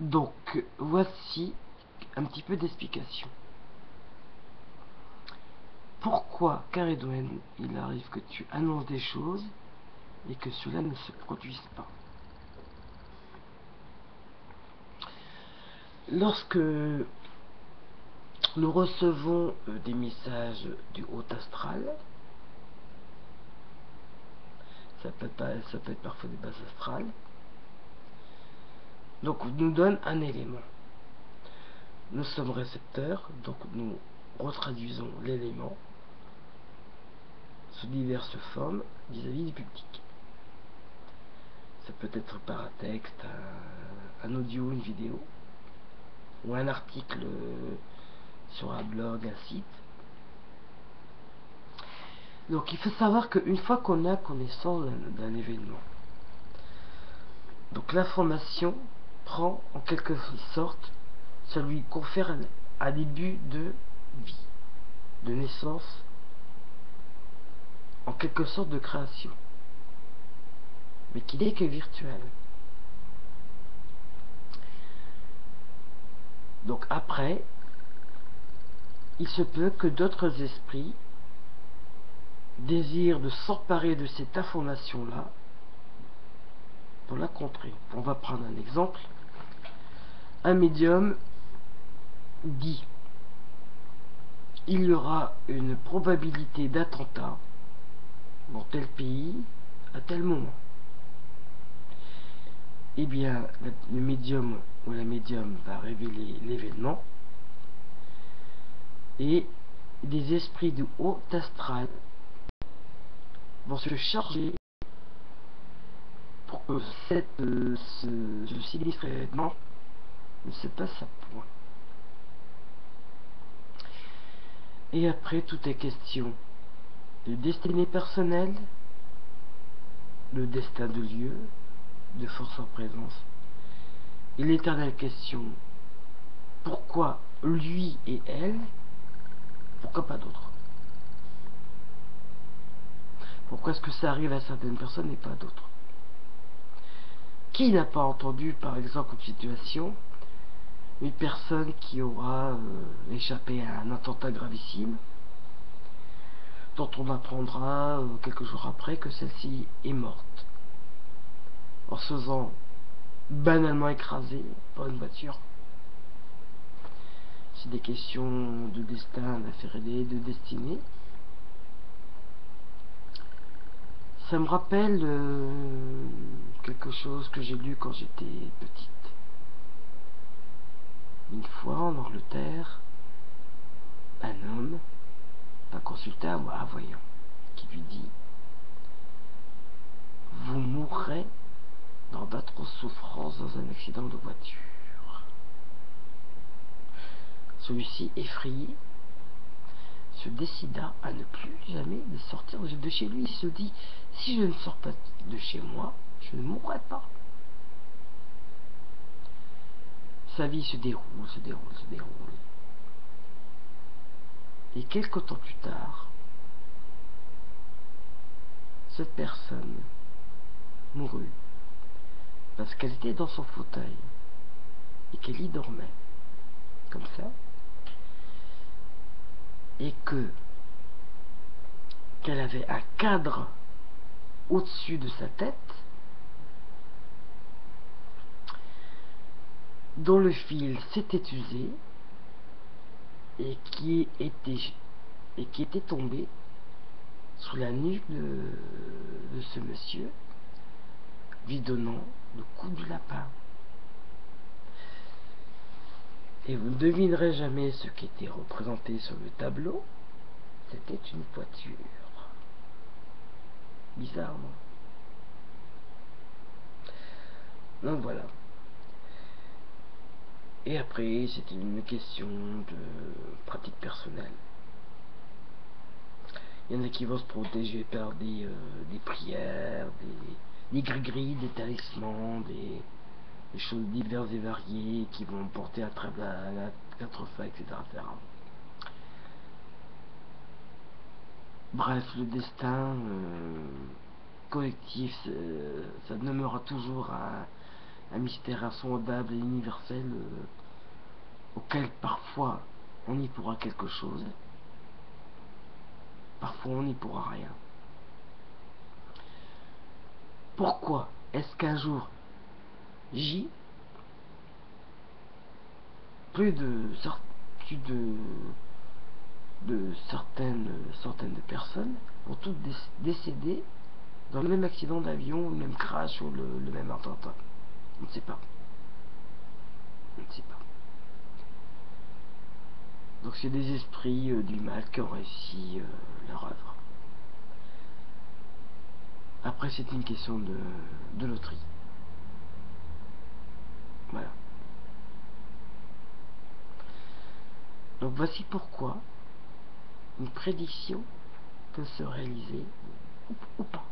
Donc, voici un petit peu d'explication. Pourquoi, Caridwen, il arrive que tu annonces des choses et que cela ne se produise pas? Lorsque nous recevons des messages du haut astral, ça peut être parfois des bases astrales, donc nous donne un élément. Nous sommes récepteurs, donc nous retraduisons l'élément sous diverses formes vis-à-vis du public. Ça peut être par un texte, un audio, une vidéo, ou un article sur un blog, un site. Donc il faut savoir qu'une fois qu'on a connaissance d'un événement, donc l'information prend en quelque sorte, ça lui confère un début de vie, de naissance, en quelque sorte de création, mais qui n'est que virtuel. Donc après, il se peut que d'autres esprits désirent de s'emparer de cette information-là pour la contrer. On va prendre un exemple. Un médium dit: il y aura une probabilité d'attentat dans tel pays à tel moment. Eh bien, le médium ou la médium va révéler l'événement et des esprits du haut astral vont se charger pour que ce sinistre événement ne se passe à point. Et après, tout est question de destinée personnelle, le destin de Dieu, de force en présence, et l'éternelle question: pourquoi lui et elle, pourquoi pas d'autres? Pourquoi est-ce que ça arrive à certaines personnes et pas à d'autres? Qui n'a pas entendu, par exemple, une situation, une personne qui aura échappé à un attentat gravissime, dont on apprendra quelques jours après que celle-ci est morte, en se faisant banalement écraser par une voiture? C'est des questions de destin, d'affaires aidées, de destinée. Ça me rappelle quelque chose que j'ai lu quand j'étais petite. Une fois en Angleterre, un homme va consulter un voyant qui lui dit: vous mourrez dans d'atroces souffrances dans un accident de voiture. Celui-ci, effrayé, se décida à ne plus jamais sortir de chez lui. Il se dit: si je ne sors pas de chez moi, je ne mourrai pas. Sa vie se déroule, se déroule, se déroule. Et quelque temps plus tard, cette personne mourut parce qu'elle était dans son fauteuil et qu'elle y dormait, comme ça, et qu'elle avait un cadre au-dessus de sa tête dont le fil s'était usé et qui était tombé sous la nuque de ce monsieur, lui donnant le coup du lapin. Et vous ne devinerez jamais ce qui était représenté sur le tableau. C'était une voiture. Bizarre, non? Donc voilà. Et après, c'était une question de pratique personnelle. Il y en a qui vont se protéger par des prières, des gris-gris, des talismans, des choses diverses et variées qui vont porter à travers la quatre feuilles, etc., etc. Bref, le destin collectif, ça demeurera toujours un mystère insondable et universel auquel parfois on y pourra quelque chose, parfois on n'y pourra rien. Pourquoi est-ce qu'un jour J, plus de certaines centaines de personnes vont toutes décéder dans le même accident d'avion, le même crash ou le même attentat? On ne sait pas. On ne sait pas. Donc c'est des esprits du mal qui ont réussi leur œuvre. Après c'est une question de loterie. Voilà. Donc voici pourquoi une prédiction peut se réaliser ou pas.